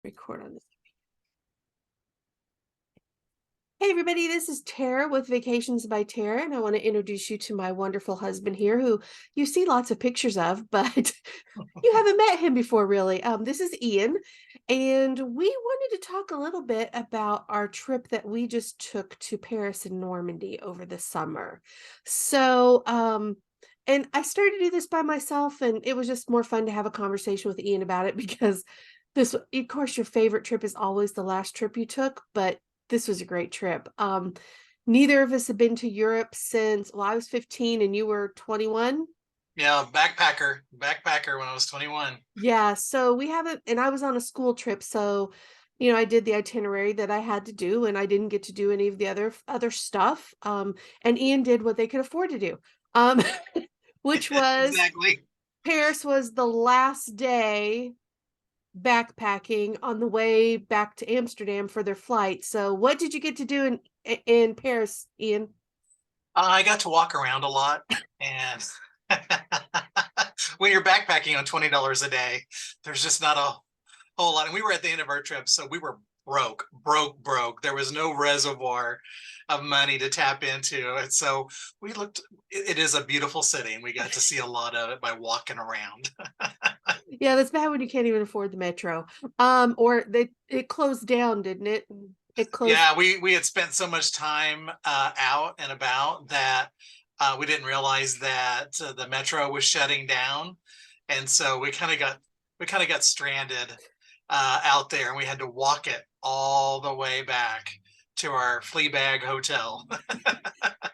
Record on this. Hey everybody, this is Tara with Vacations by Tara, and I want to introduce you to my wonderful husband here, who you see lots of pictures of, but you haven't met him before, really. This is Ian, and we wanted to talk a little bit about our trip that we just took to Paris and Normandy over the summer. So, and I started to do this by myself, and it was just more fun to have a conversation with Ian about it because this, of course, your favorite trip is always the last trip you took, but this was a great trip. Neither of us have been to Europe since, well, I was 15 and you were 21. Yeah, backpacker when I was 21. Yeah, so we haven't, and I was on a school trip, so I did the itinerary that I had to do, and I didn't get to do any of the other stuff. And Ian did what they could afford to do, um, which was Exactly. Paris was the last day backpacking on the way back to Amsterdam for their flight. So what did you get to do in Paris, Ian? I got to walk around a lot, and when you're backpacking on $20 a day, there's just not a whole lot. And we were at the end of our trip, so we were broke. There was no reservoir of money to tap into, and so we looked. It is a beautiful city, and we got to see a lot of it by walking around. Yeah, that's bad when you can't even afford the metro. Or it closed down, didn't it? It closed. Yeah, we had spent so much time out and about that we didn't realize that the metro was shutting down, and so we kind of got stranded out there, and we had to walk it all the way back to our flea bag hotel.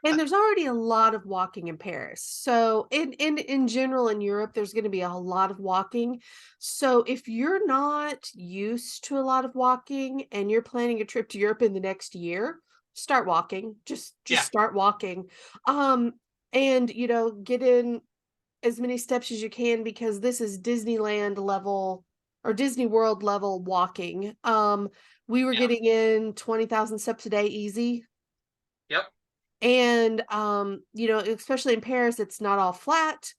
And there's already a lot of walking in Paris. So in general in Europe, there's going to be a lot of walking. So if you're not used to a lot of walking and you're planning a trip to Europe in the next year, start walking. Just Yeah, start walking. Um, and get in as many steps as you can because this is Disneyland level or Disney World level walking. We were yeah, getting in 20,000 steps a day easy. yep, And especially in Paris, it's not all flat.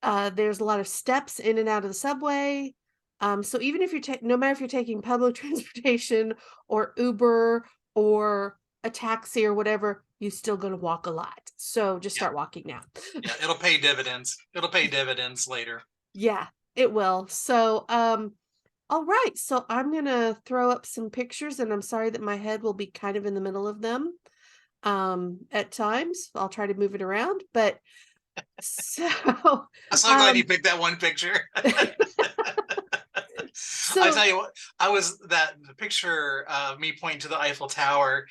There's a lot of steps in and out of the subway. So even if no matter if you're taking public transportation or Uber or a taxi or whatever, you're still going to walk a lot. So just yeah, start walking now. yeah. It'll pay dividends. It'll pay dividends later. Yeah, it will. So, all right. So I'm gonna throw up some pictures, and I'm sorry that my head will be kind of in the middle of them. At times. I'll try to move it around, but so I'm so glad you um picked that one picture. I so tell you what, I was that the picture of me pointing to the Eiffel Tower.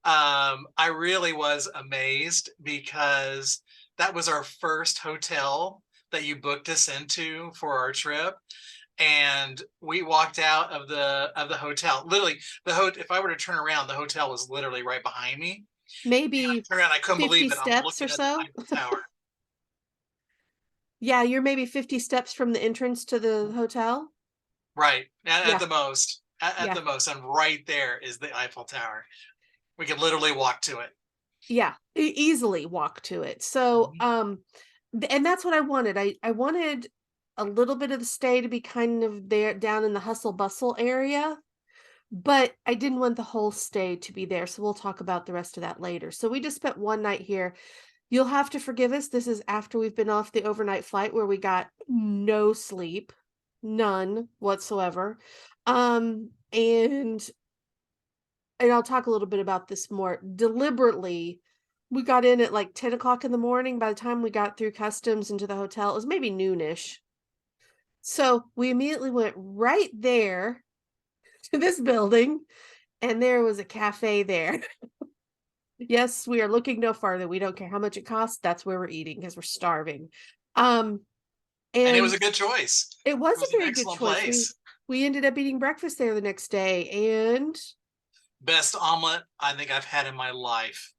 I really was amazed because that was our first hotel that you booked us into for our trip, and we walked out of the hotel. Literally, if I were to turn around, the hotel was literally right behind me. And I maybe turned around, I couldn't 50 believe that I'm steps or looking at the so. Eiffel Tower. Yeah, you're maybe 50 steps from the entrance to the hotel. Right at Yeah, the most, at yeah, the most, and right there is the Eiffel Tower. We could literally walk to it. yeah. Easily walk to it. So Mhm. and that's what I wanted. I wanted a little bit of the stay to be kind of there down in the hustle bustle area. But I didn't want the whole stay to be there, so we'll talk about the rest of that later. So we just spent one night here. You'll have to forgive us. This is after we've been off the overnight flight where we got no sleep, none whatsoever. And I'll talk a little bit about this more deliberately. We got in at like 10 o'clock in the morning. By the time we got through customs into the hotel, it was maybe noonish. So we immediately went right there to this building, and there was a cafe there. Yes, we are looking no farther. We don't care how much it costs. That's where we're eating because we're starving. Um, And it was and a good choice. it It was a was an very good excellent choice. We place. we ended up eating breakfast there the next day, and Best omelet I think I've had in my life.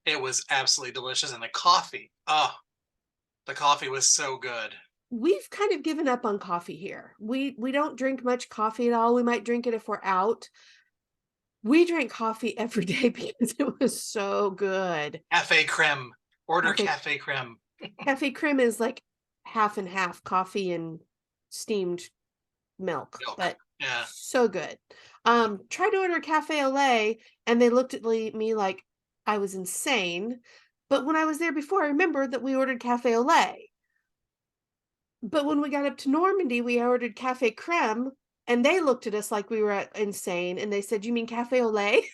It was absolutely delicious, and the coffee. Oh, the coffee was so good. we've kind of given up on coffee here. We don't drink much coffee at all. We might drink it if we're out. We drank coffee every day because it was so good. Cafe creme. Order Cafe cafe creme. Cafe creme is like half and half coffee and steamed milk, Milk. but Yeah. So good. Tried to order cafe au lait, and they looked at me like I was insane. But when I was there before, I remembered that we ordered cafe au lait. But when we got up to Normandy, we ordered cafe creme, and they looked at us like we were insane, and they said, "You mean cafe au lait?"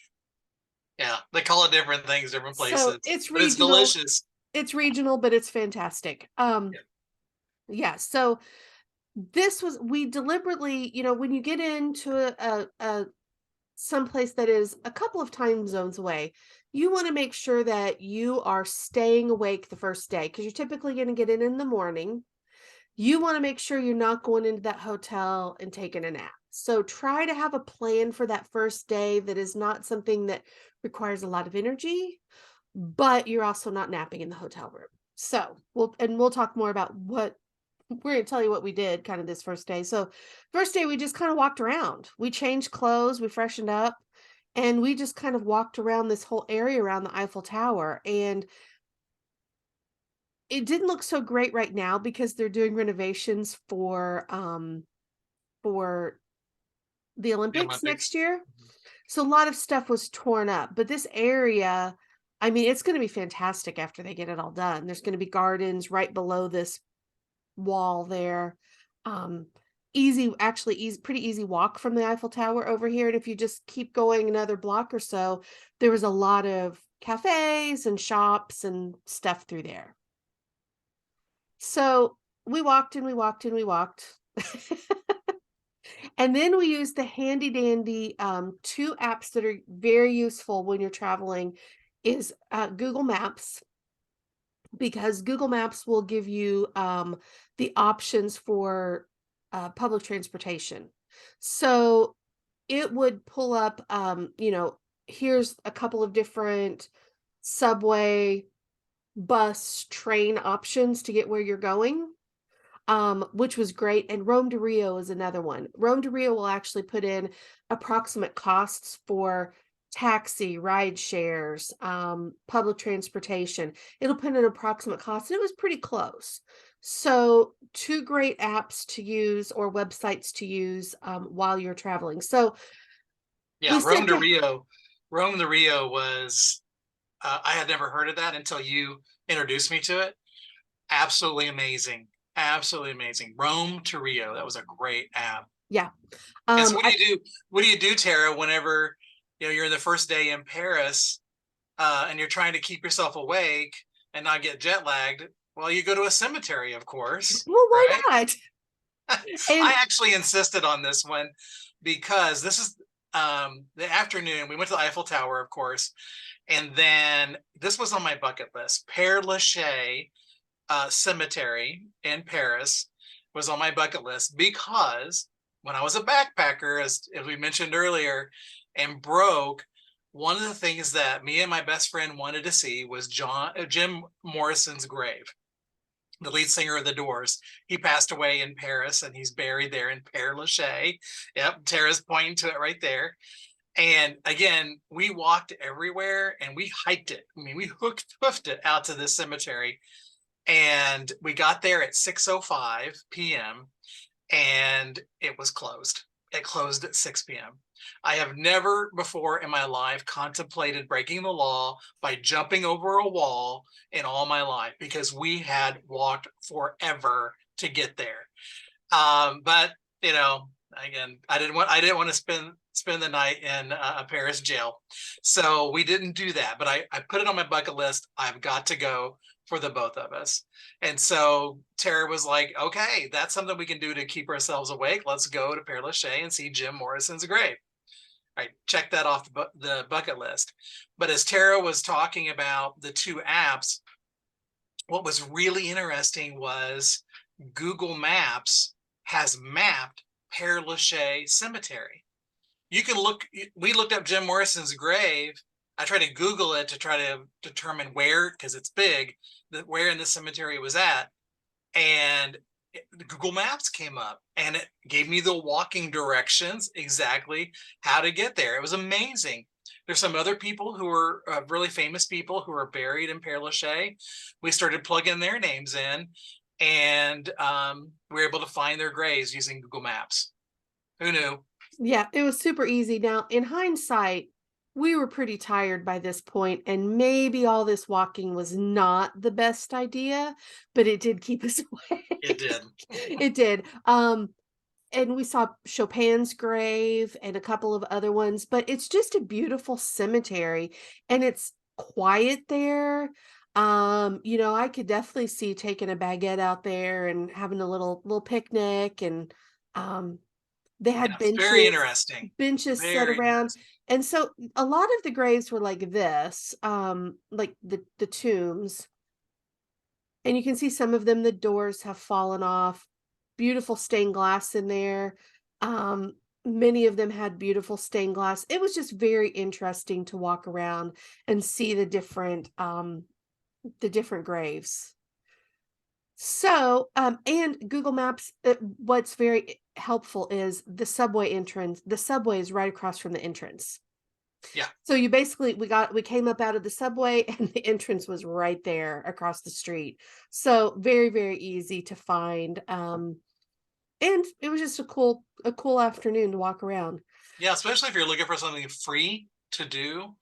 Yeah. They call it different things, different So places, but it's delicious. it's regional, but it's fantastic. Yeah. Yeah, so this was we deliberately, when you get into a someplace that is a couple of time zones away, you want to make sure that you are staying awake the first day because you're typically going to get in the morning. You want to make sure you're not going into that hotel and taking a nap. So try to have a plan for that first day that is not something that requires a lot of energy, but you're also not napping in the hotel room. So we'll talk more about what we're going to tell you what we did kind of this first day. So first day we just kind of walked around. We changed clothes, we freshened up, and we just kind of walked around this whole area around the Eiffel Tower. And it didn't look so great right now because they're doing renovations for the The Olympics next Olympics. year. Mhm. So a lot of stuff was torn up, but this area, I mean, it's going to be fantastic after they get it all done. There's going to be gardens right below this wall there. Um, easy, pretty easy walk from the Eiffel Tower over here. And if you just keep going another block or so, there was a lot of cafes and shops and stuff through there. So we walked and we walked and we walked. And then we used the handy dandy two apps that are very useful when you're traveling is Google Maps, because Google Maps will give you the options for public transportation. So it would pull up, here's a couple of different subway, bus, train options to get where you're going, which was great. And Rome to Rio is another one. Rome to Rio will actually put in approximate costs for taxi, ride shares, public transportation. It'll put in approximate cost, and it was pretty close. So, two great apps to use or websites to use while you're traveling. So, we Yeah. said to Rome to Rio was, I had never heard of that until you introduced me to it. Absolutely amazing. Absolutely amazing. Rome to Rio. That was a great app. yeah. And so I what do you do, Tara, whenever you're in the first day in Paris, and you're trying to keep yourself awake and not get jet lagged? Well, you go to a cemetery, of course, Well, why right? not? I And actually insisted on this one because this is the afternoon. We went to the Eiffel Tower, of course, and then this was on my bucket list. Père Lachaise Cemetery in Paris was on my bucket list because when I was a backpacker, as we mentioned earlier, and broke, one of the things that me and my best friend wanted to see was Jim Morrison's grave, the lead singer of the Doors. He passed away in Paris, and he's buried there in Père Lachaise. Yep, Tara's pointing to it right there. And again, we walked everywhere and we hiked it. I mean, we hoofed it out to this cemetery, and we got there at 6:05 p.m. and it was closed. It closed at 6 p.m. I have never before in my life contemplated breaking the law by jumping over a wall in all my life, because we had walked forever to get there. But again, I didn't want to spend the night in a Paris jail, so we didn't do that. But I put it on my bucket list. I've got to go for the both of us. And so Tara was like, "Okay, that's something we can do to keep ourselves awake. Let's go to Père Lachaise and see Jim Morrison's grave." All right, check that off the bucket list. But as Tara was talking about the two apps, what was really interesting was Google Maps has mapped Père Lachaise Cemetery. You can look, we looked up Jim Morrison's grave. I tried to Google it to try to determine where, because it's big, where in the cemetery it was at. And Google Maps came up and it gave me the walking directions exactly how to get there. It was amazing. There's some other people who are really famous people who are buried in Père Lachaise. We started plugging their names in, and we were able to find their graves using Google Maps. Who knew? Yeah, it was super easy. Now, in hindsight, we were pretty tired by this point, and maybe all this walking was not the best idea, but it did keep us It awake. did. It did. And we saw Chopin's grave and a couple of other ones, but it's just a beautiful cemetery and it's quiet there. I could definitely see taking a baguette out there and having a little picnic and um they had Yes, very benches interesting. set Very around, interesting. and so a lot of the graves were like this, like the tombs, and you can see some of them, the doors have fallen off, beautiful stained glass in there. Um, Many of them had beautiful stained glass. It was just very interesting to walk around and see the different graves. So, and Google Maps, what's very helpful is the subway entrance. The subway is right across from the entrance. Yeah. So you basically we came up out of the subway and the entrance was right there across the street. So very, very easy to find. And it was just a cool afternoon to walk around. Yeah, especially if you're looking for something free to do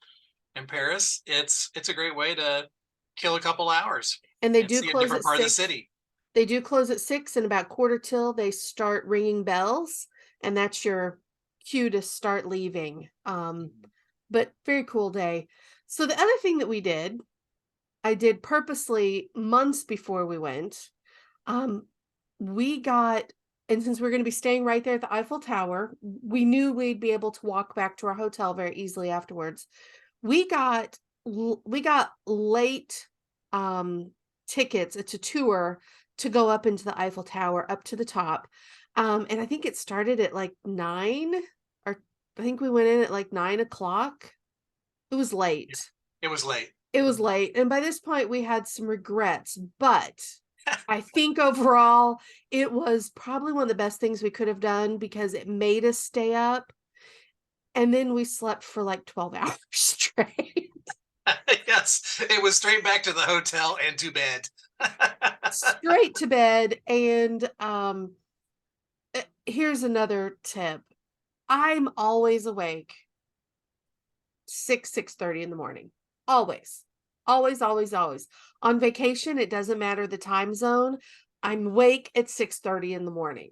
in Paris, it's a great way to kill a couple hours And they and do see a close different at part of the 6. city. They do close at 6 and about quarter till they start ringing bells, and that's your cue to start leaving. Mhm. But very cool day. So the other thing that I did purposely months before we went. Um, we got and since we're gonna be staying right there at the Eiffel Tower, we knew we'd be able to walk back to our hotel very easily afterwards. We got late, um, tickets. It's a tour to go up into the Eiffel Tower, up to the top, and I think it started at, like, 9, or I think we went in at, like, 9 o'clock. It was Yeah, late. it was late. It was Mhm. late, and by this point, we had some regrets, but I think overall, it was probably one of the best things we could have done because it made us stay up, and then we slept for, like, 12 hours straight. Yes, it was straight back to the hotel and to bed. Straight to bed, and, here's another tip. I'm always awake 6:30 in the morning. Always. Always, always, always. On vacation, it doesn't matter the time zone. I'm awake at 6:30 in the morning.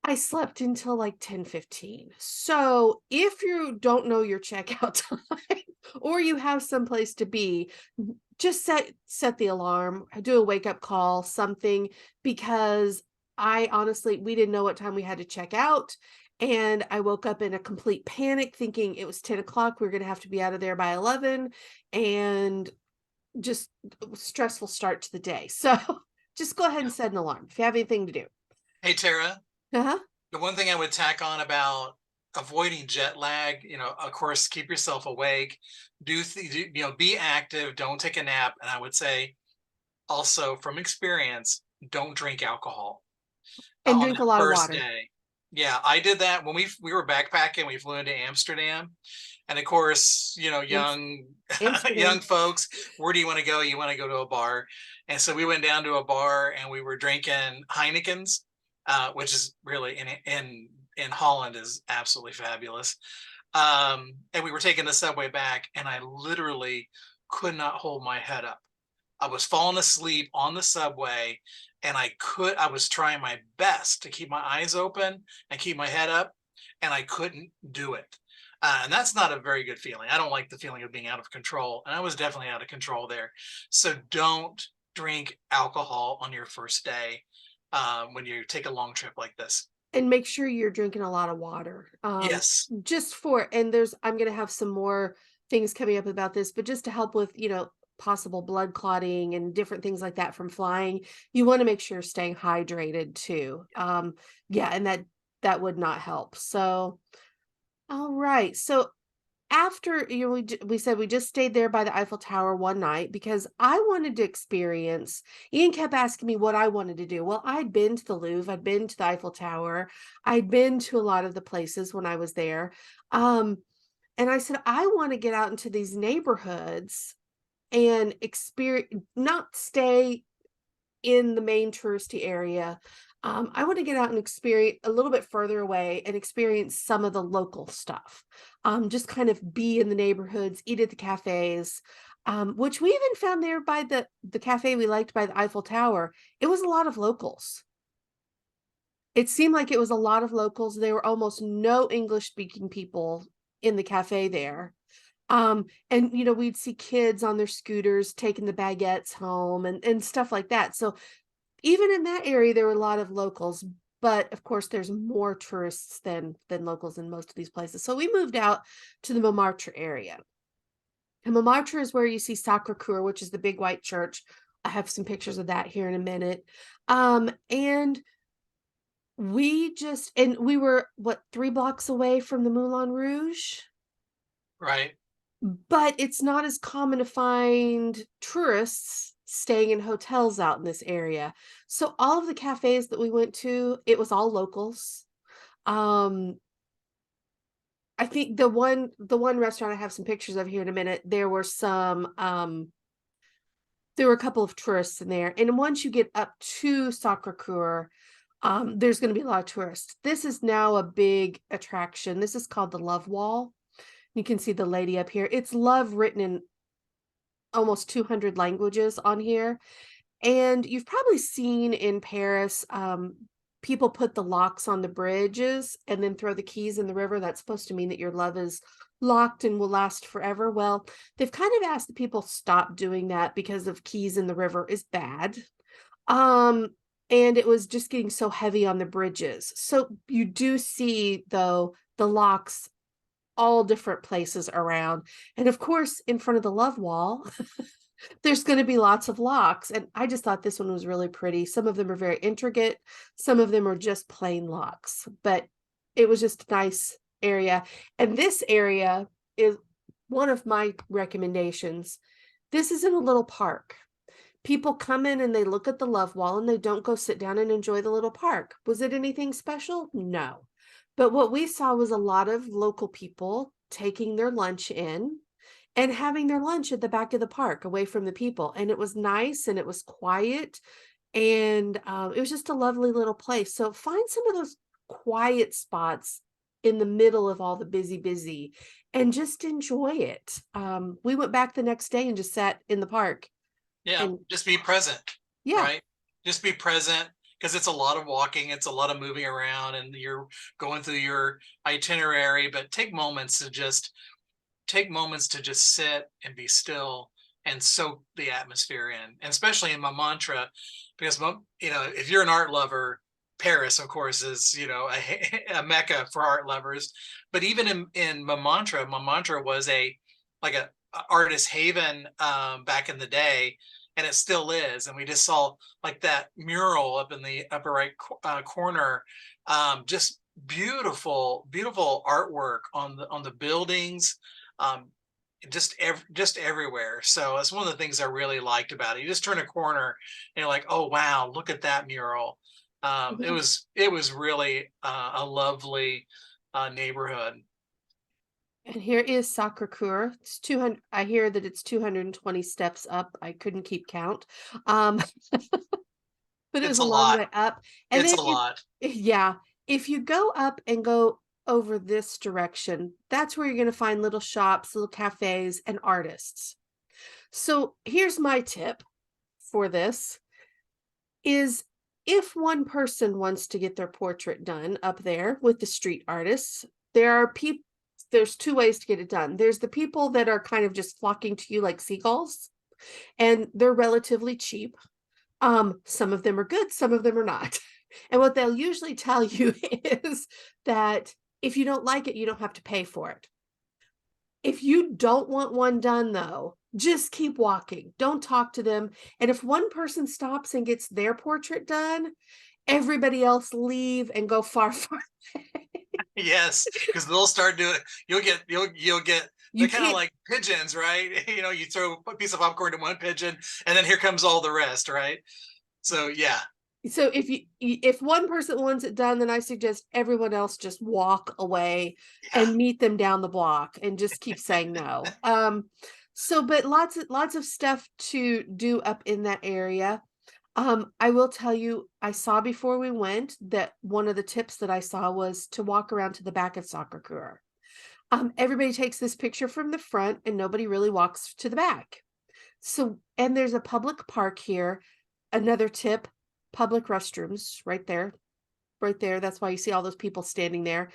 I slept until like 10:15. So, if you don't know your checkout time or you have someplace to be, just set the alarm, do a wake up call, something, because I honestly we didn't know what time we had to check out. And I woke up in a complete panic thinking it was 10 o'clock. We are going to have to be out of there by 11, and just stressful start to the day. So just go ahead Yeah. and set an alarm if you have anything to do. Hey, Tara, Uh-huh. the one thing I would tack on about avoiding jet lag, of course, keep yourself awake, be active, don't take a nap. And I would say also from experience, don't drink alcohol And on drink a that lot of first water. day. Yeah, I did that when we were backpacking. We flew into Amsterdam, and of course, Ams young young Amsterdam. folks. Where do you want to go? You want to go to a bar, and so we went down to a bar and we were drinking Heinekens, which is really in Holland is absolutely fabulous. And we were taking the subway back, and I literally could not hold my head up. I was falling asleep on the subway, and I was trying my best to keep my eyes open and keep my head up, and I couldn't do it. And that's not a very good feeling. I don't like the feeling of being out of control, and I was definitely out of control there. So don't drink alcohol on your first day when you take a long trip like this. And make sure you're drinking a lot of water. Yes. Just for and there's I'm gonna have some more things coming up about this, but just to help with, possible blood clotting and different things like that from flying, you want to make sure you're staying hydrated too. Yeah, and that would not help. So, all right. So after we said we just stayed there by the Eiffel Tower one night because I wanted to experience. Ian kept asking me what I wanted to do. Well, I'd been to the Louvre, I'd been to the Eiffel Tower, I'd been to a lot of the places when I was there. Um, and I said, I want to get out into these neighborhoods and experience, not stay in the main touristy area. I want to get out and experience a little bit further away and experience some of the local stuff. Just kind of be in the neighborhoods, eat at the cafes, which we even found there by the cafe we liked by the Eiffel Tower. It was a lot of locals. It seemed like it was a lot of locals. There were almost no English speaking people in the cafe there. And we'd see kids on their scooters taking the baguettes home and stuff like that. So even in that area, there were a lot of locals, but of course, there's more tourists than locals in most of these places. So we moved out to the Montmartre area. And Montmartre is where you see Sacre-Cœur, which is the big white church. I have some pictures of that here in a minute. And we were what 3 blocks away from the Moulin Rouge, Right. but it's not as common to find tourists staying in hotels out in this area. So all of the cafes that we went to, it was all locals. Um, I think the one restaurant I have some pictures of here in a minute, there were a couple of tourists in there. And once you get up to Sacré-Cœur, there's going to be a lot of tourists. This is now a big attraction. This is called the Love Wall. You can see the lady up here. It's love written in almost 200 languages on here. And you've probably seen in Paris, people put the locks on the bridges and then throw the keys in the river. That's supposed to mean that your love is locked and will last forever. Well, they've kind of asked the people stop doing that because of keys in the river is bad. Um, and it was just getting so heavy on the bridges. So you do see, though, the locks all different places around. And of course, in front of the love wall, there's going to be lots of locks. And I just thought this one was really pretty. Some of them are very intricate, some of them are just plain locks, but it was just a nice area. And this area is one of my recommendations. This is in a little park. People come in and they look at the love wall and they don't go sit down and enjoy the little park. Was it anything special? No. But what we saw was a lot of local people taking their lunch in and having their lunch at the back of the park away from the people. And it was nice and it was quiet. And it was just a lovely little place. So find some of those quiet spots in the middle of all the busy and just enjoy it. We went back the next day and just sat in the park Yeah. and Just be present, yeah. right? Just be present because it's a lot of walking, it's a lot of moving around, and you're going through your itinerary, but take moments to just sit and be still and soak the atmosphere in, and especially in my mantra, because if you're an art lover, Paris, of course, is a mecca for art lovers. But even in my mantra was a artist haven back in the day, and it still is. And we just saw like that mural up in the upper right corner, just beautiful artwork on the buildings, um, just everywhere. So that's one of the things I really liked about it. You just turn a corner and you're like, oh wow, look at that mural. It Mhm. was really a lovely neighborhood. And here is Sacre-Cœur. It's 200. I hear that it's 220 steps up. I couldn't keep count. Um, but it was It's a a long lot. way up. And It's then a lot. yeah, if you go up and go over this direction, that's where you're going to find little shops, little cafes, and artists. So here's my tip for this is if one person wants to get their portrait done up there with the street artists, there's two ways to get it done. There's the people that are kind of just flocking to you like seagulls, and they're relatively cheap. Some of them are good, some of them are not. And what they'll usually tell you is that if you don't like it, you don't have to pay for it. If you don't want one done, though, just keep walking. Don't talk to them. And if one person stops and gets their portrait done, everybody else leave and go far, far. Yes, because they'll start doing. You'll get. They're You kind of can't. like pigeons, right? You throw a piece of popcorn to one pigeon, and then here comes all the rest, right? So yeah, So if one person wants it done, then I suggest everyone else just walk away yeah. and meet them down the block and just keep saying no. So but lots of stuff to do up in that area. I will tell you, I saw before we went that one of the tips that I saw was to walk around to the back of Sakakura. Everybody takes this picture from the front and nobody really walks to the back. So, and there's a public park here. Another tip, public restrooms right there, right there. That's why you see all those people standing there,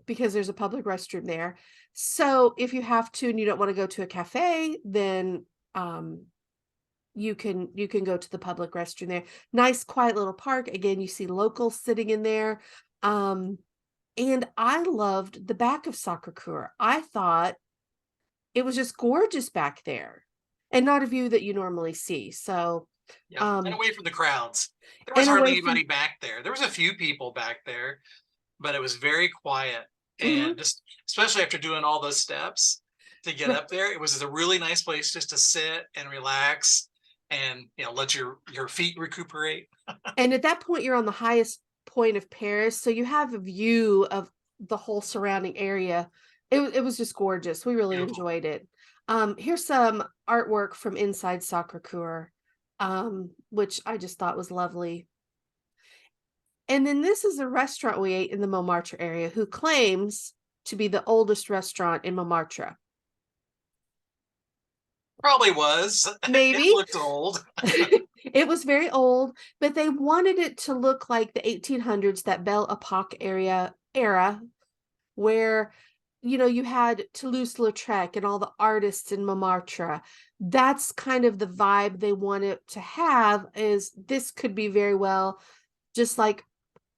because there's a public restroom there. So if you have to and you don't want to go to a cafe, then um, you can go to the public restroom there. Nice, quiet little park. Again, you see locals sitting in there. Um, and I loved the back of Sakakura. I thought it was just gorgeous back there and not a view that you normally see. So, Yep, and um, away from the crowds. There was and hardly away from, anybody back there. There was a few people back there, but it was very quiet. mhm, And just especially after doing all those steps to get right. up there, it was a really nice place just to sit and relax and let your feet recuperate. And at that point, you're on the highest point of Paris. So you have a view of the whole surrounding area. It was just gorgeous. We really Beautiful. enjoyed it. Here's some artwork from inside Sacre-Cœur, which I just thought was lovely. And then this is a restaurant we ate in the Montmartre area who claims to be the oldest restaurant in Montmartre. Probably was. It Maybe. looked old. It was very old, but they wanted it to look like the 1800s, that Belle Epoque era where you had Toulouse-Lautrec and all the artists in Montmartre. That's kind of the vibe they wanted to have. Is this could be very well just like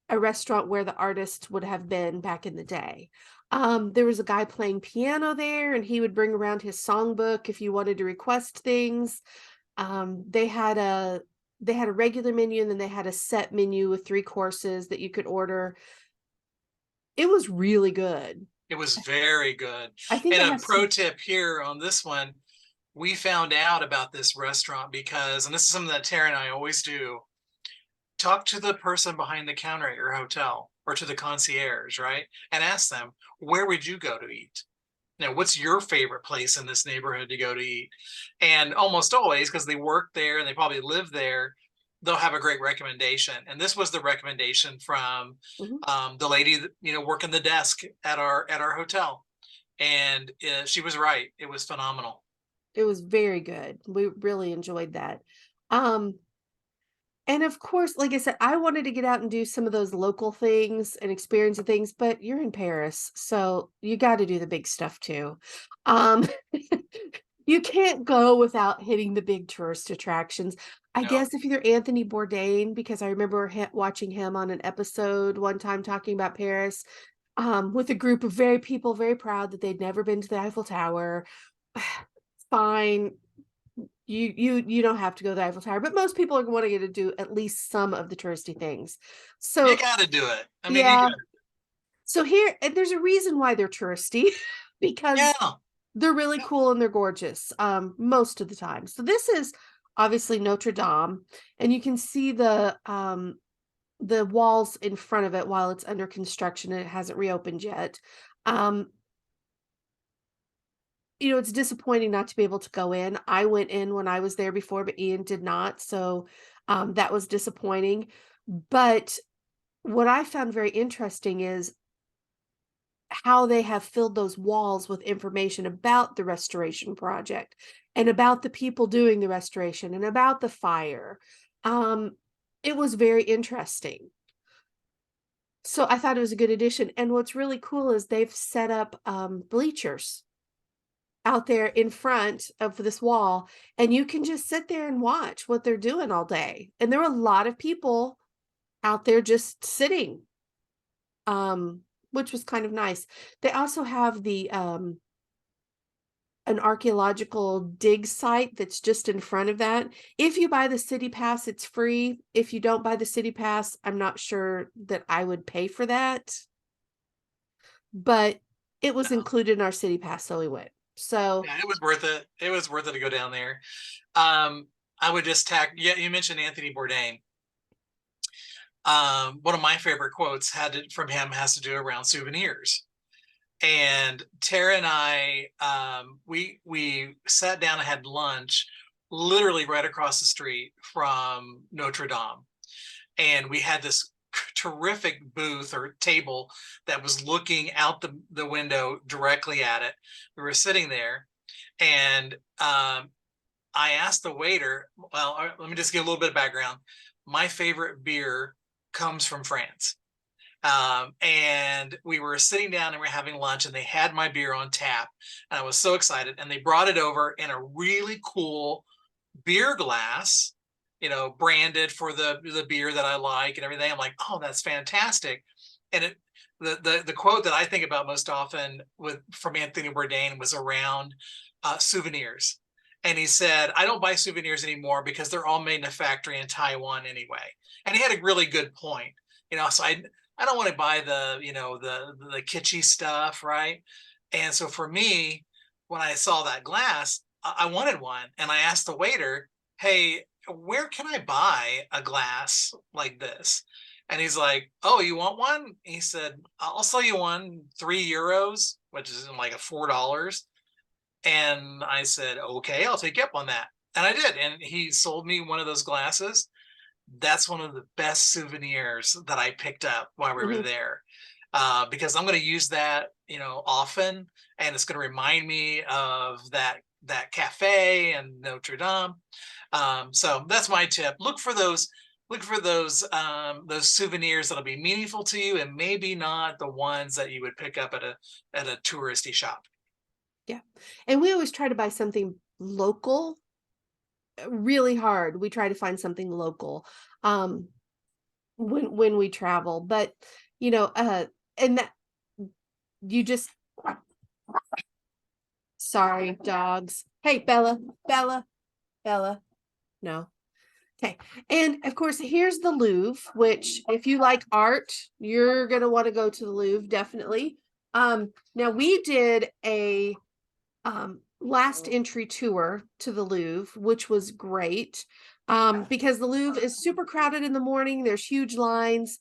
a restaurant where the artist would have been back in the day. There was a guy playing piano there, and he would bring around his songbook if you wanted to request things. They had a regular menu, and then they had a set menu with 3 courses that you could order. It was really good. It was very good. I think And it a has pro some. tip here on this one, we found out about this restaurant because, and this is something that Tara and I always do, talk to the person behind the counter at your hotel or to the concierge, right? And ask them, where would you go to eat? What's your favorite place in this neighborhood to go to eat? And almost always, because they work there and they probably live there, they'll have a great recommendation. And this was the recommendation from Mhm. the lady that, working the desk at our hotel. And she was right. It was phenomenal. It was very good. We really enjoyed that. Um, and of course, like I said, I wanted to get out and do some of those local things and experience the things, but you're in Paris, so you got to do the big stuff too. Um, you can't go without hitting the big tourist attractions. I No, guess if you're Anthony Bourdain, because I remember watching him on an episode one time talking about Paris, with a group of very people very proud that they'd never been to the Eiffel Tower. Fine, you don't have to go to the Eiffel Tower, but most people are wanting to do at least some of the touristy things. you So got to do it. I mean, you yeah, got. so here and there's a reason why they're touristy because Yeah, they're really yeah. cool and they're gorgeous most of the time. So this is obviously Notre Dame, and you can see the walls in front of it while it's under construction and it hasn't reopened yet. Um, it's disappointing not to be able to go in. I went in when I was there before, but Ian did not. So that was disappointing. But what I found very interesting is how they have filled those walls with information about the restoration project and about the people doing the restoration and about the fire. Um, it was very interesting. So I thought it was a good addition. And what's really cool is they've set up bleachers out there in front of this wall, and you can just sit there and watch what they're doing all day. And there were a lot of people out there just sitting, um, which was kind of nice. They also have the an archaeological dig site that's just in front of that. If you buy the city pass, it's free. If you don't buy the city pass, I'm not sure that I would pay for that, but it was No. included in our city pass, so we went. So Yeah, it was worth it. It was worth it to go down there. Um, I would just tack. Yeah, you mentioned Anthony Bourdain. One of my favorite quotes from him has to do around souvenirs. And Tara and I, we sat down and had lunch literally right across the street from Notre Dame. And we had this terrific booth or table that was looking out the window directly at it. We were sitting there, and I asked the waiter, well, let me just give a little bit of background. My favorite beer comes from France. And we were sitting down and we are having lunch, and they had my beer on tap, and I was so excited. And they brought it over in a really cool beer glass, branded for the beer that I like and everything. I'm like, oh, that's fantastic. And the quote that I think about most often from Anthony Bourdain was around souvenirs. And he said, I don't buy souvenirs anymore because they're all made in a factory in Taiwan anyway. And he had a really good point. So I don't want to buy the kitschy stuff, right? And so for me, when I saw that glass, I wanted one, and I asked the waiter, "Hey, where can I buy a glass like this?" And he's like, "Oh, you want one?" He said, "I'll sell you one, €3, which is like a $4." And I said, "Okay, I'll take you up on that." And I did, and he sold me one of those glasses. That's one of the best souvenirs that I picked up while we were Mhm. there, because I'm going to use that, often, and it's going to remind me of that cafe and Notre Dame. So that's my tip. Look for those souvenirs that'll be meaningful to you, and maybe not the ones that you would pick up at a touristy shop. Yeah. And we always try to buy something local, really hard. We try to find something local um when we travel. But and that you just sorry, dogs. Hey, Bella, Bella, Bella. No. Okay. And of course, here's the Louvre, which if you like art, you're gonna want to go to the Louvre, definitely. Now we did a last entry tour to the Louvre, which was great. Because the Louvre is super crowded in the morning, there's huge lines.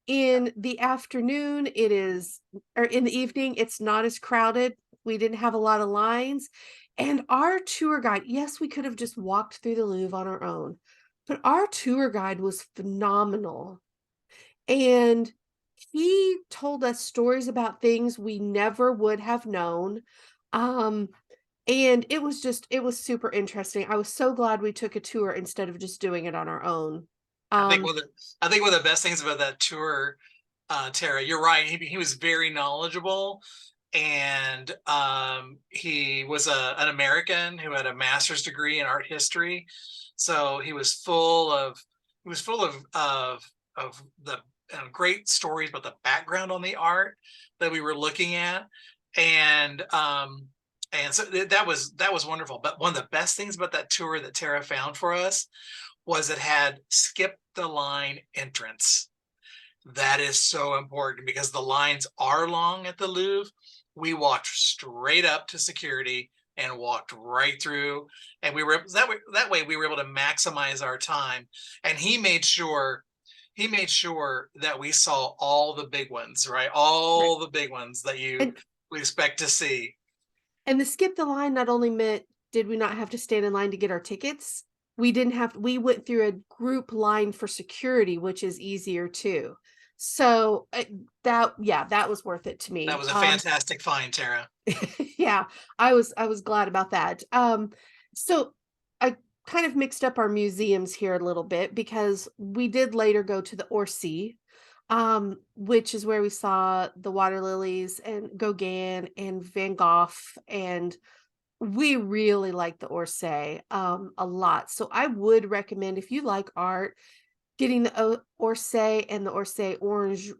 In the afternoon, it is, or in the evening, it's not as crowded. We didn't have a lot of lines. And our tour guide, yes, we could have just walked through the Louvre on our own, but our tour guide was phenomenal. And he told us stories about things we never would have known. Um, and it was super interesting. I was so glad we took a tour instead of just doing it on our own. I think Um, one of the I think one of the best things about that tour, Tara, you're right. He was very knowledgeable, and he was an American who had a master's degree in art history, so he was full of the great stories about the background on the art that we were looking at, and so that was wonderful. But one of the best things about that tour that Tara found for us was it had skip the line entrance. That is so important because the lines are long at the Louvre. We walked straight up to security and walked right through, and that way we were able to maximize our time. And he made sure that we saw all the big ones, right? right. All the big ones that you And would expect to see. And the skip the line not only meant did we not have to stand in line to get our tickets, we went through a group line for security, which is easier too. So, that was worth it to That me. was a fantastic find, Tara. Yeah, I was glad about that. So I kind of mixed up our museums here a little bit because we did later go to the Orsay, which is where we saw the water lilies and Gauguin and Van Gogh, and we really like the Orsay a lot. So I would recommend if you like art, getting the Orsay and the Orsay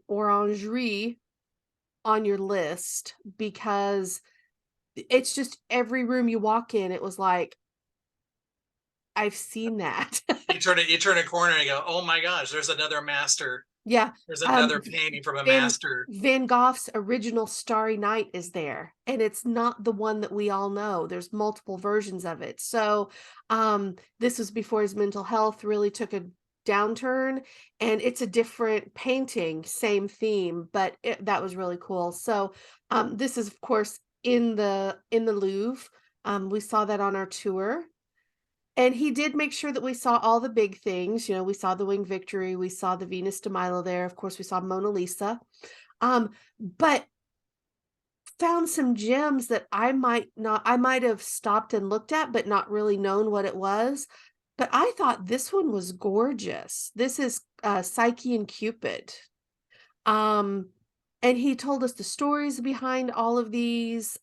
Orangerie on your list because it's just every room you walk in, it was like, I've seen that. You turn a corner and you go, oh my gosh, there's another master. Yeah, There's um, another painting from a Van master. Van Gogh's original Starry Night is there, and it's not the one that we all know. There's multiple versions of it. So, this was before his mental health really took a downturn, and it's a different painting, same theme, but that was really cool. So, this is of course in the Louvre. We saw that on our tour. And he did make sure that we saw all the big things. You know, we saw the Winged Victory, we saw the Venus de Milo there. Of course, we saw Mona Lisa. But found some gems that I might have stopped and looked at, but not really known what it was. But I thought this one was gorgeous. This is Psyche and Cupid. Um, and he told us the stories behind all of these.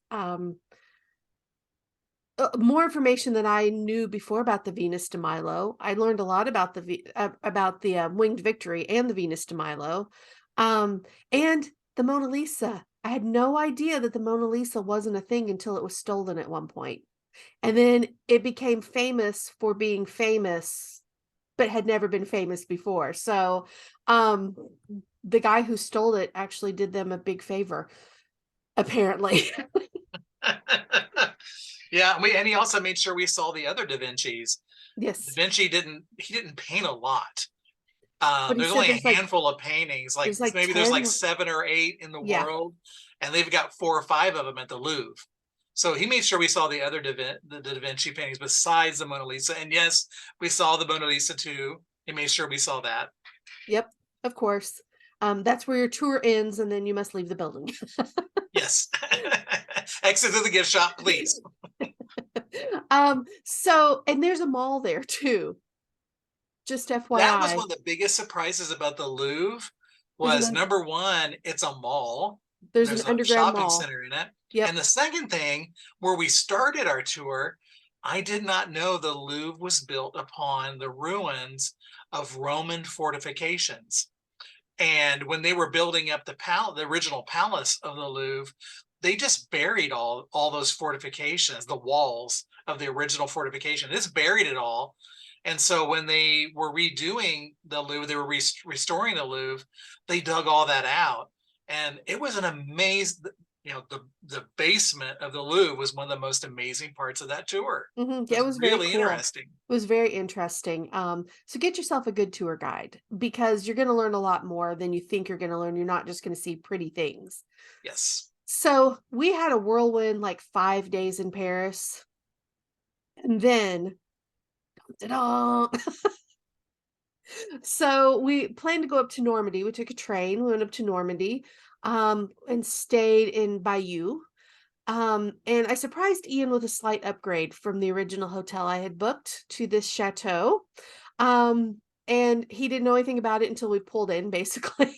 More information than I knew before about the Venus de Milo. I learned a lot about the Winged Victory and the Venus de Milo, um, and the Mona Lisa. I had no idea that the Mona Lisa wasn't a thing until it was stolen at one point, and then it became famous for being famous, but had never been famous before. So, um, the guy who stole it actually did them a big favor, apparently. Yeah, and he also made sure we saw the other Da Vinci's. Da Yes, Vinci didn't paint a lot. but he There's said only a handful of paintings, like there's like maybe there's like 10. 7 or 8 in the Yeah. world, and they've got 4 or 5 of them at the Louvre. So he made sure we saw the other the Da Vinci paintings besides the Mona Lisa. And yes, we saw the Mona Lisa too. He made sure we saw that. Yep, of course. That's where your tour ends, and then you must leave the building. Yes. Exit to the gift shop, please. So and there's a mall there too, just That was FYI. one of the biggest surprises about the Louvre There's was an number one, it's a mall. there's an There's a underground shopping mall. center in it. And Yep. the second thing, where we started our tour, I did not know the Louvre was built upon the ruins of Roman fortifications. And when they were building up the original palace of the Louvre, they just buried all those fortifications, the walls of the original fortification. It's buried it all. And so when they were redoing the Louvre, they were restoring the Louvre, they dug all that out. And it was an amazing, the basement of the Louvre was one of the most amazing parts of that tour. It Yeah, it was was very really cool. interesting. It was very interesting. So get yourself a good tour guide because you're going to learn a lot more than you think you're going to learn. You're not just going to see pretty things. Yes. So we had a whirlwind like 5 days in Paris, and then ta-da, so we planned to go up to Normandy. We took a train, we went up to Normandy, and stayed in Bayeux. And I surprised Ian with a slight upgrade from the original hotel I had booked to this chateau. And he didn't know anything about it until we pulled in, basically.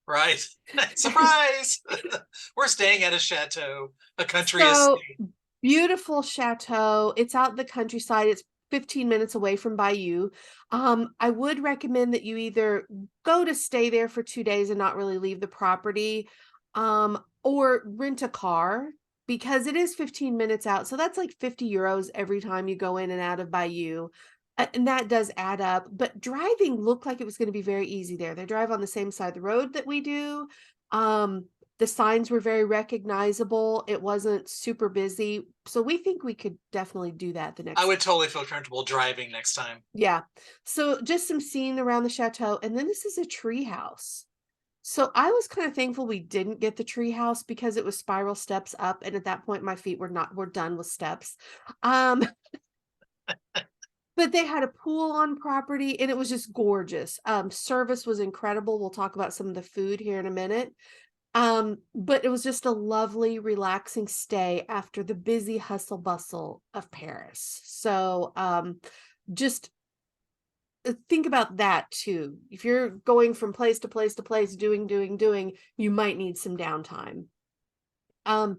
Right. Surprise! We're staying at a chateau, a country So estate. beautiful chateau. It's out in the countryside. It's 15 minutes away from Bayou. I would recommend that you either go to stay there for 2 days and not really leave the property, or rent a car because it is 15 minutes out. So that's like 50 euros every time you go in and out of Bayou. And that does add up. But driving looked like it was going to be very easy there. They drive on the same side of the road that we do. Um, the signs were very recognizable. It wasn't super busy. So we think we could definitely do that the I next. would totally feel comfortable driving next time. Yeah. So just some scene around the chateau. And then this is a tree house. So I was kind of thankful we didn't get the tree house because it was spiral steps up. And at that point, my feet were done with steps. Um, but they had a pool on property and it was just gorgeous. Service was incredible. We'll talk about some of the food here in a minute. But it was just a lovely, relaxing stay after the busy hustle bustle of Paris. So, just think about that too. If you're going from place to place to place, doing, you might need some downtime. Um,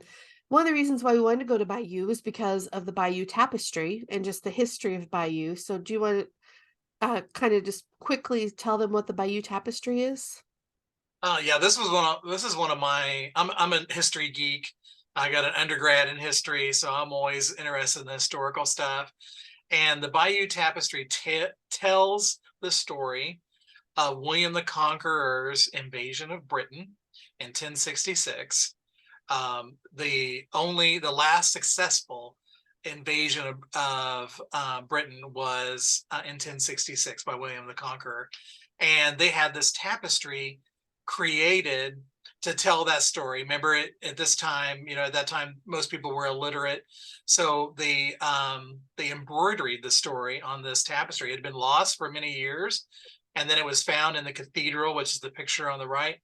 one of the reasons why we wanted to go to Bayou is because of the Bayou Tapestry and just the history of Bayou. So, do you want to kind of just quickly tell them what the Bayou Tapestry is? Yeah, this is one of my I'm a history geek. I got an undergrad in history, so I'm always interested in the historical stuff. And the Bayeux Tapestry tells the story of William the Conqueror's invasion of Britain in 1066. The last successful invasion of Britain was in 1066 by William the Conqueror, and they had this tapestry created to tell that story. Remember it at this time, at that time most people were illiterate. So they embroidered the story on this tapestry. It had been lost for many years. And then it was found in the cathedral, which is the picture on the right.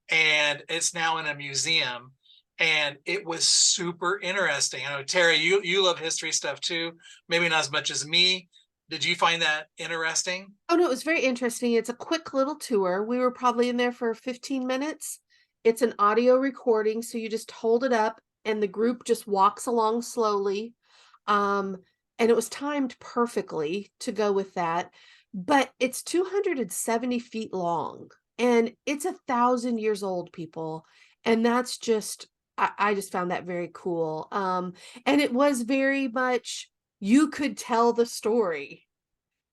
And it's now in a museum. And it was super interesting. I know, Terry, you love history stuff too. Maybe not as much as me. Did you find that interesting? Oh no, it was very interesting. It's a quick little tour. We were probably in there for 15 minutes. It's an audio recording, so you just hold it up and the group just walks along slowly. Um, and it was timed perfectly to go with that. But it's 270 feet long and it's 1,000 years old, people. And that's just, I just found that very cool. And it was very much, you could tell the story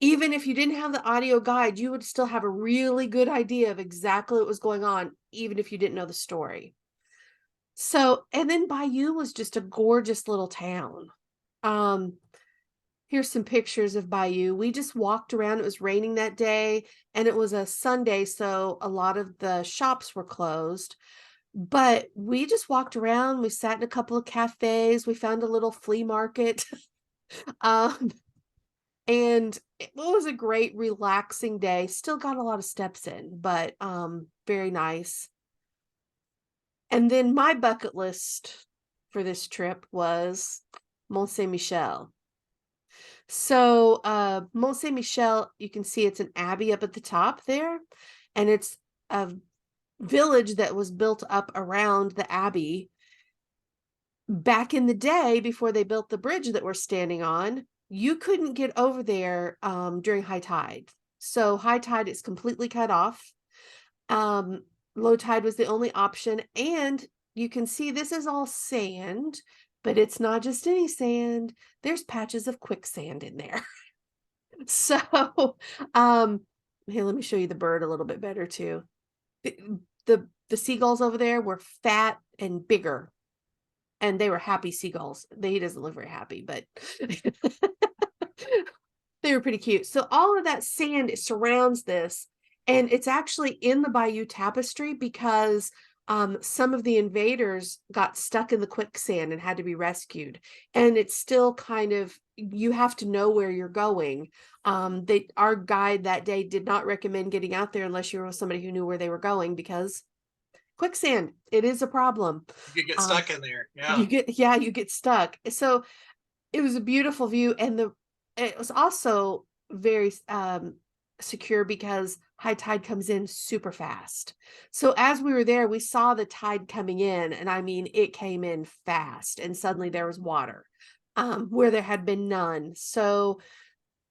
even if you didn't have the audio guide, you would still have a really good idea of exactly what was going on, even if you didn't know the story. So, and then Bayou was just a gorgeous little town. Um, Here's some pictures of Bayou. We just walked around. It was raining that day, and it was a Sunday, so a lot of the shops were closed. But we just walked around. We sat in a couple of cafes. We found a little flea market. um, And it was a great relaxing day. Still got a lot of steps in, but very nice. And then my bucket list for this trip was Mont Saint Michel. So Mont Saint Michel, you can see it's an abbey up at the top there, and it's a village that was built up around the abbey. Back in the day, before they built the bridge that we're standing on, you couldn't get over there during high tide. So high tide is completely cut off. Low tide was the only option. And you can see this is all sand, but it's not just any sand. There's patches of quicksand in there. So here, let me show you the bird a little bit better too. The seagulls over there were fat and bigger, and they were happy seagulls. He doesn't look very happy, but they were pretty cute. So all of that sand surrounds this, and it's actually in the Bayou Tapestry because some of the invaders got stuck in the quicksand and had to be rescued. And it's still kind of, you have to know where you're going. Our guide that day did not recommend getting out there unless you were with somebody who knew where they were going, because quicksand, it is a problem. You could get stuck in there. Yeah. You get stuck. So it was a beautiful view, and it was also very secure because high tide comes in super fast. So as we were there, we saw the tide coming in, and I mean, it came in fast, and suddenly there was water where there had been none. So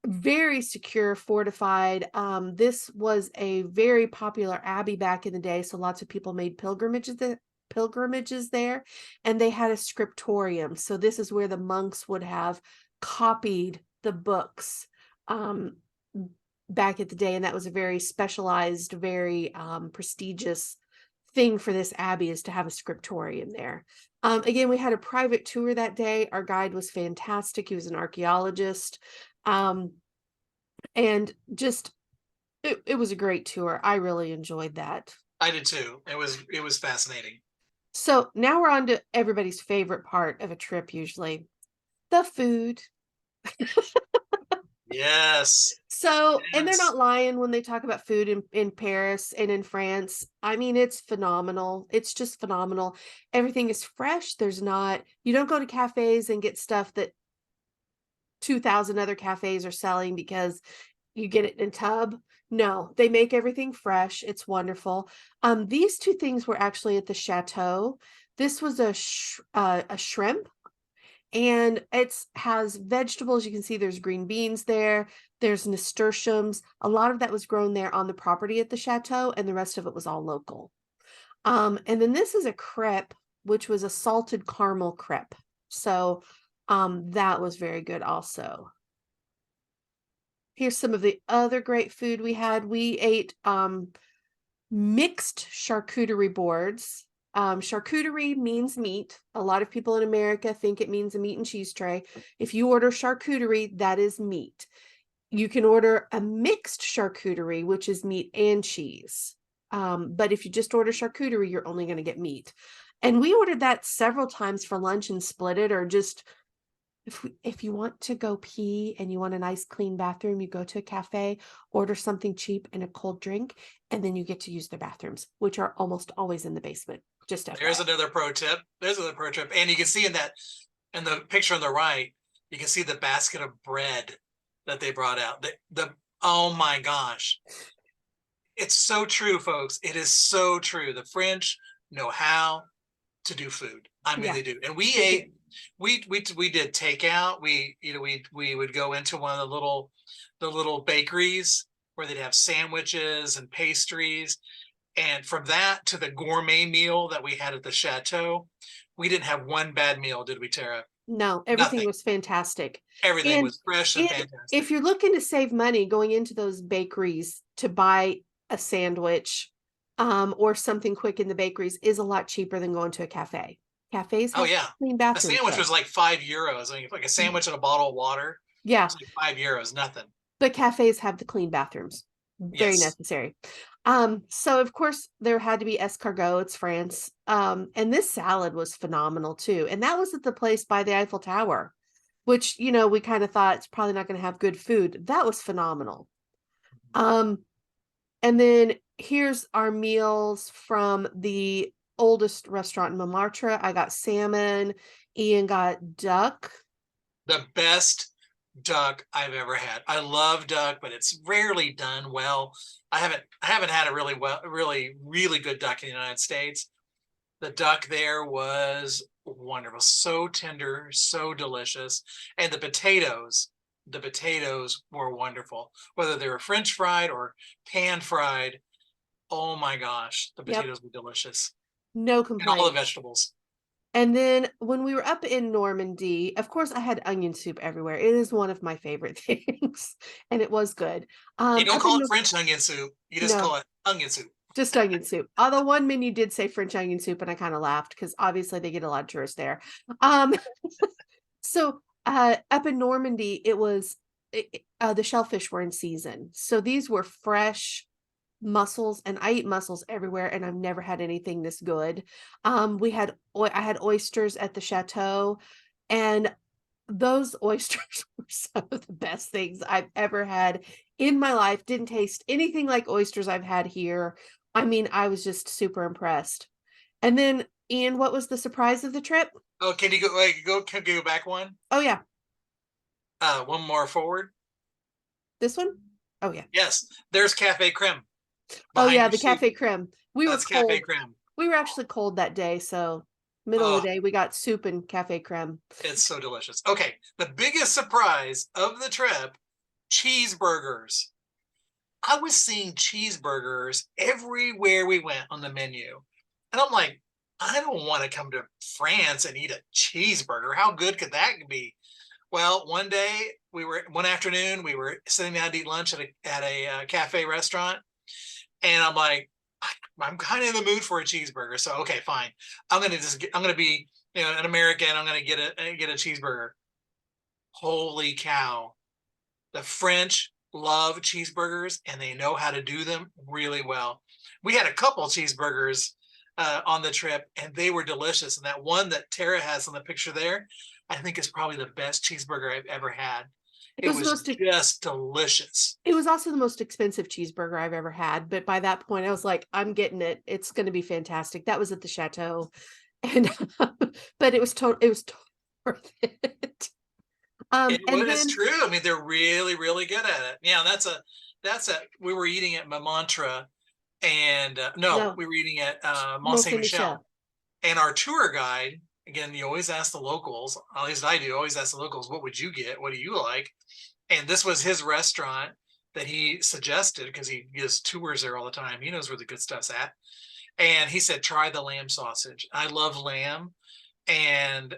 very secure, fortified. This was a very popular abbey back in the day, so lots of people made pilgrimages there, and they had a scriptorium. So this is where the monks would have copied the books back at the day, and that was a very specialized, very prestigious thing for this abbey, is to have a scriptorium there. Again, we had a private tour that day. Our guide was fantastic. He was an archaeologist. And just it was a great tour. I really enjoyed that. I did too. It was fascinating. So now we're on to everybody's favorite part of a trip, usually the food. Yes. So, and they're Yes. not lying when they talk about food in Paris and in France. I mean, it's phenomenal. It's just phenomenal. Everything is fresh. You don't go to cafes and get stuff that 2,000 other cafes are selling because you get it in a tub. No, they make everything fresh. It's wonderful. These two things were actually at the chateau. This was a shrimp, and it has vegetables. You can see there's green beans there. There's nasturtiums. A lot of that was grown there on the property at the chateau, and the rest of it was all local. And then this is a crepe, which was a salted caramel crepe. So that was very good also. Here's some of the other great food we had. We ate mixed charcuterie boards. Charcuterie means meat. A lot of people in America think it means a meat and cheese tray. If you order charcuterie, that is meat. You can order a mixed charcuterie, which is meat and cheese. But if you just order charcuterie, you're only going to get meat. And we ordered that several times for lunch and split it, or just if you want to go pee and you want a nice clean bathroom, you go to a cafe, order something cheap and a cold drink, and then you get to use their bathrooms, which are almost always in the basement. Just There's FYI. another pro tip. There's another pro tip. And you can see in the picture on the right, you can see the basket of bread that they brought out. Oh my gosh. It's so true, folks. It is so true. The French know how to do food. I mean, Yeah, they do. And we they do. ate, we did takeout. We would go into one of the little bakeries where they'd have sandwiches and pastries. And from that to the gourmet meal that we had at the chateau, we didn't have one bad meal, did we, Tara? No, everything Nothing. was fantastic. Everything And was fresh and if fantastic. you're looking to save money going into those bakeries to buy a sandwich, or something quick in the bakeries is a lot cheaper than going to a cafe. Cafes Oh have yeah. clean A bathrooms sandwich though. was like €5. I mean, like a sandwich and a bottle of water. Yeah, It's like €5, nothing. but cafes have the clean bathrooms. Very Yes. necessary. So of course there had to be escargot, it's France. And this salad was phenomenal too. And that was at the place by the Eiffel Tower, which, we kind of thought it's probably not going to have good food. That was phenomenal. Um, and then here's our meals from the oldest restaurant in Montmartre. I got salmon. Ian got duck. The best duck I've ever had. I love duck, but it's rarely done well. I haven't had a really good duck in the United States. The duck there was wonderful, so tender, so delicious. And the potatoes were wonderful, whether they were French fried or pan fried. Oh my gosh, the Yep, potatoes were delicious. no And all the complaints. vegetables. And then when we were up in Normandy, of course, I had onion soup everywhere. It is one of my favorite things, and it was good. You don't Up call in it French onion soup. You just no, call it onion soup. just onion soup. Although one menu did say French onion soup, and I kind of laughed because obviously they get a lot of tourists there. Um, so up in Normandy, the shellfish were in season, so these were fresh mussels, and I eat mussels everywhere, and I've never had anything this good. I had oysters at the chateau, and those oysters were some of the best things I've ever had in my life. Didn't taste anything like oysters I've had here. I mean, I was just super impressed. And then, Ian, what was the surprise of the trip? Oh, can you go? Wait, can you go back one? Oh yeah, One more forward. this one. Oh yeah. Yes, there's Cafe Creme Oh behind yeah, your the seat. cafe creme. We were That's Cafe cold. Creme. We were actually cold that day, so middle of the Oh, day we got soup and cafe creme. it's so delicious. Okay, the biggest surprise of the trip: cheeseburgers. I was seeing cheeseburgers everywhere we went on the menu, and I'm like, I don't want to come to France and eat a cheeseburger. How good could that be? Well, one afternoon, we were sitting down to eat lunch at a cafe restaurant, and I'm like, I'm kind of in the mood for a cheeseburger. So okay, fine. I'm gonna be an American. I'm gonna get a cheeseburger. Holy cow! The French love cheeseburgers and they know how to do them really well. We had a couple cheeseburgers on the trip and they were delicious. And that one that Tara has on the picture there, I think is probably the best cheeseburger I've ever had. It It was the was most just delicious. it was also the most expensive cheeseburger I've ever had, but by that point I was like, I'm getting it. It's going to be fantastic. That was at the chateau. And but it was totally worth it. It And was then true. I mean, they're really, really good at it. Yeah, we were eating at Montmartre and no, no, we were eating at Mont Mont Saint Saint Michel. Michel. And our tour guide, again, you always ask the locals, at least I do, always ask the locals, what would you get? What do you like? And this was his restaurant that he suggested because he gives tours there all the time. He knows where the good stuff's at. And he said, try the lamb sausage. I love lamb. And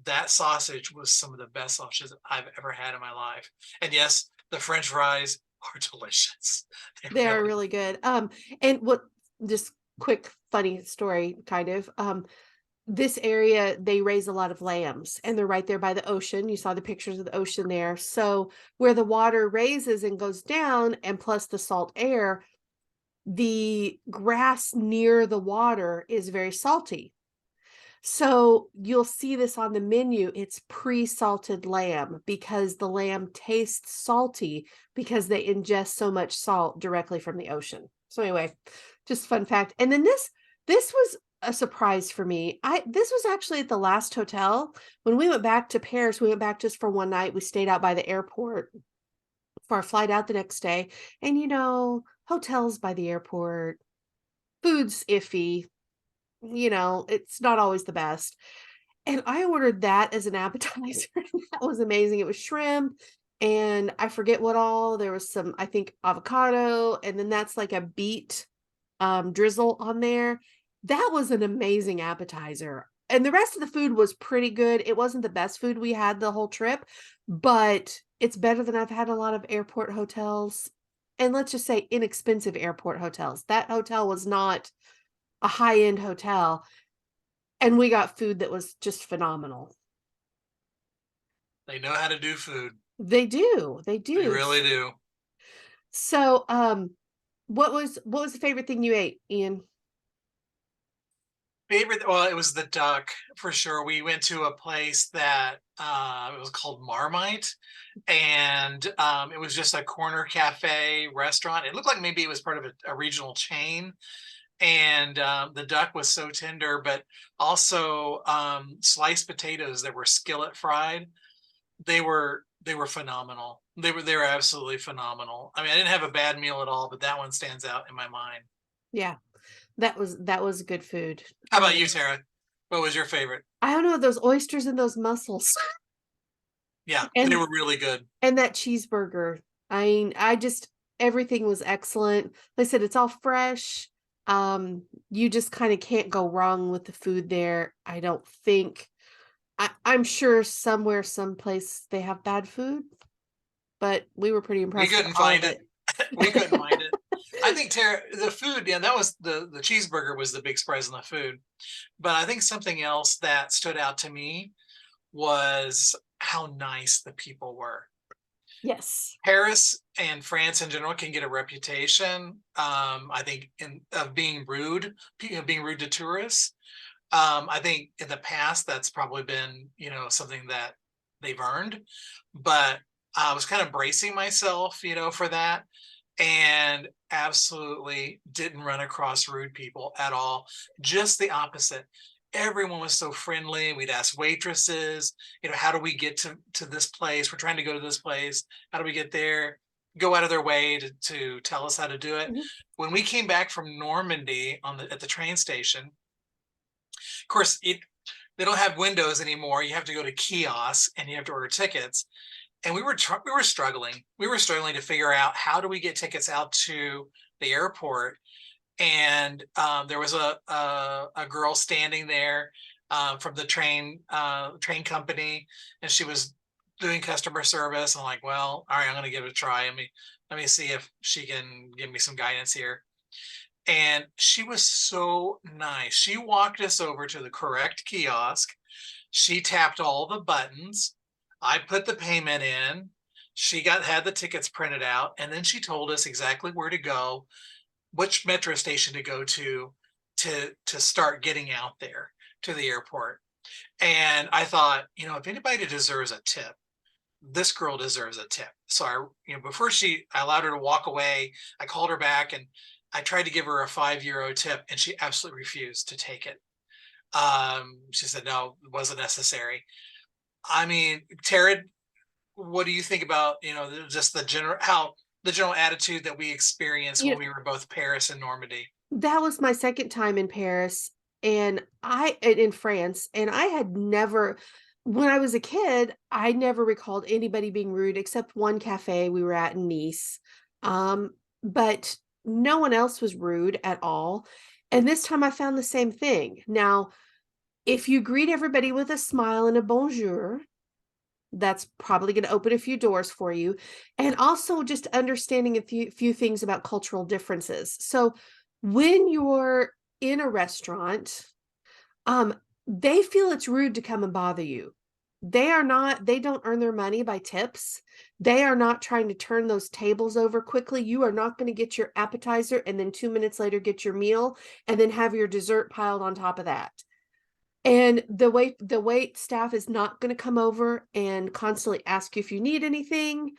that sausage was some of the best sausages I've ever had in my life. And yes, the French fries are delicious. They're They are really really good. And what just quick funny story kind of. This area they raise a lot of lambs and they're right there by the ocean. You saw the pictures of the ocean there. So where the water raises and goes down and plus the salt air, the grass near the water is very salty. So you'll see this on the menu. It's pre-salted lamb because the lamb tastes salty because they ingest so much salt directly from the ocean. So anyway, just fun fact. And then this was a surprise for me. I This was actually at the last hotel. When we went back to Paris, we went back just for one night. We stayed out by the airport for our flight out the next day. And hotels by the airport, food's iffy, it's not always the best. And I ordered that as an appetizer. That was amazing. It was shrimp and I forget what all. There was some, I think, avocado, and then that's like a beet drizzle on there. That was an amazing appetizer. And the rest of the food was pretty good. It wasn't the best food we had the whole trip, but it's better than I've had a lot of airport hotels. And let's just say inexpensive airport hotels. That hotel was not a high-end hotel, and we got food that was just phenomenal. They know how to do food. They do, they They do. really do. So, what was the favorite thing you ate, Ian? Favorite, well, it was the duck for sure. We went to a place that it was called Marmite, and it was just a corner cafe restaurant. It looked like maybe it was part of a regional chain, and the duck was so tender, but also sliced potatoes that were skillet fried. They were phenomenal. They were absolutely phenomenal. I mean, I didn't have a bad meal at all, but that one stands out in my mind. Yeah, that was good food. How about you, Tara? What was your favorite? I don't know, those oysters and those mussels Yeah, they and were really good. that cheeseburger. I mean, I just everything was excellent. Like I said, it's all fresh. You just kind of can't go wrong with the food there. I don't think. I'm sure somewhere, someplace they have bad food, but we were pretty We impressed with couldn't all of find it. it. We couldn't find it. I think Tara, the food, yeah, that was the cheeseburger was the big surprise in the food. But I think something else that stood out to me was how nice the people were. Yes. Paris and France in general can get a reputation, I think, of being rude, being rude to tourists. I think in the past that's probably been, something that they've earned, but I was kind of bracing myself, for that, and absolutely didn't run across rude people at all. Just the opposite. Everyone was so friendly. We'd ask waitresses, how do we get to this place? We're trying to go to this place. How do we get there? Go out of their way to tell us how to do it. Mhm. When we came back from Normandy at the train station, of course, they don't have windows anymore. You have to go to kiosks and you have to order tickets. And we were struggling. We were struggling to figure out how do we get tickets out to the airport. And there was a girl standing there from the train company, and she was doing customer service. I'm like, well, all right, I'm gonna give it a try. Let me see if she can give me some guidance here. And she was so nice. She walked us over to the correct kiosk. She tapped all the buttons. I put the payment in. She had the tickets printed out, and then she told us exactly where to go, which metro station to go to start getting out there to the airport. And I thought, if anybody deserves a tip, this girl deserves a tip. So before I allowed her to walk away, I called her back and I tried to give her a €5 tip, and she absolutely refused to take it. She said no, it wasn't necessary. I mean, Tara, what do you think about just the general attitude that we experienced You when we were both Paris and Normandy? That was my second time in Paris, and in France, and I had never when I was a kid, I never recalled anybody being rude except one cafe we were at in Nice. But no one else was rude at all. And this time I found the same thing. Now, if you greet everybody with a smile and a bonjour, that's probably going to open a few doors for you. And also just understanding a few things about cultural differences. So when you're in a restaurant, um, they feel it's rude to come and bother you. They don't earn their money by tips. They are not trying to turn those tables over quickly. You are not going to get your appetizer and then 2 minutes later get your meal and then have your dessert piled on top of that. And the wait staff is not going to come over and constantly ask you if you need anything.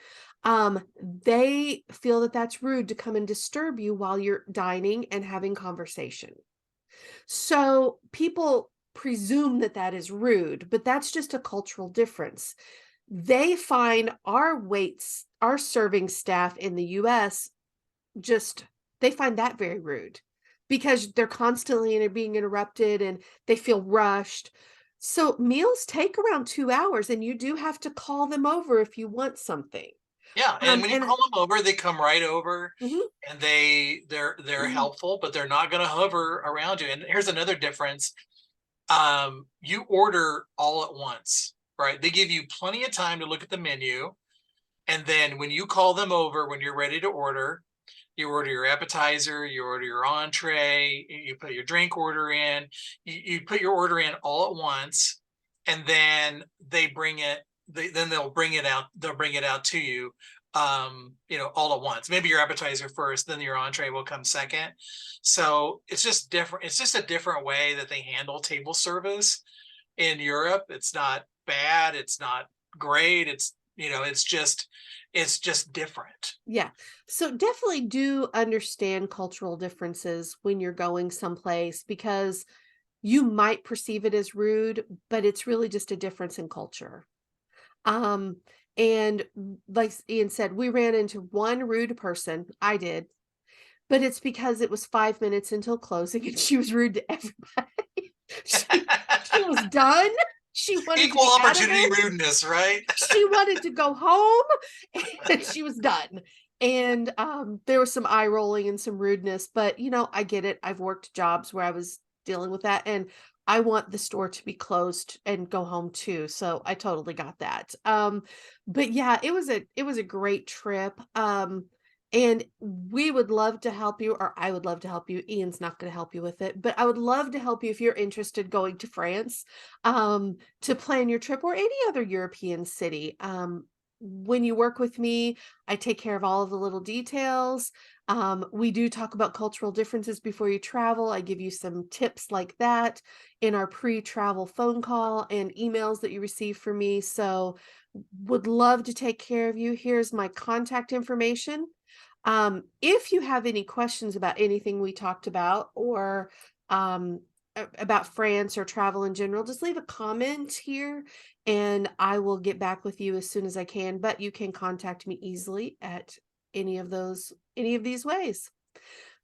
They feel that that's rude to come and disturb you while you're dining and having conversation. So people presume that that is rude, but that's just a cultural difference. They find our serving staff in the US just, they find that very rude because they're constantly being interrupted and they feel rushed. So meals take around 2 hours and you do have to call them over if you want something. Yeah, and when you And call them over, they come right over, mhm, and they're mhm, helpful, but they're not going to hover around you. And here's another difference. You order all at once, right? They give you plenty of time to look at the menu, and then when you call them over, when you're ready to order, you order your appetizer, you order your entree, you put your drink order in, you put your order in all at once, and then they'll bring it out, to you, all at once. Maybe your appetizer first, then your entree will come second. So it's just different. It's just a different way that they handle table service in Europe. It's not bad, it's not great. It's just different. yeah. So definitely do understand cultural differences when you're going someplace because you might perceive it as rude, but it's really just a difference in culture. Um, and like Ian said, we ran into one rude person. I did, but it's because it was 5 minutes until closing and she was rude to everybody. She was done. She wanted to Equal be out of opportunity there. rudeness, right? She wanted to go home and she was done. And there was some eye rolling and some rudeness, but I get it. I've worked jobs where I was dealing with that and I want the store to be closed and go home too. So I totally got that. But yeah, it was a great trip. And we would love to help you, or I would love to help you. Ian's not going to help you with it, but I would love to help you if you're interested going to France. To plan your trip or any other European city. When you work with me, I take care of all of the little details. We do talk about cultural differences before you travel. I give you some tips like that in our pre-travel phone call and emails that you receive from me. So, would love to take care of you. Here's my contact information. If you have any questions about anything we talked about or um, about France or travel in general, just leave a comment here and I will get back with you as soon as I can. But you can contact me easily at any of these ways.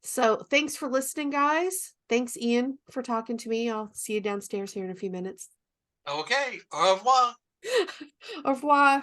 So thanks for listening, guys. Thanks, Ian, for talking to me. I'll see you downstairs here in a few minutes. Okay, au revoir. Au revoir.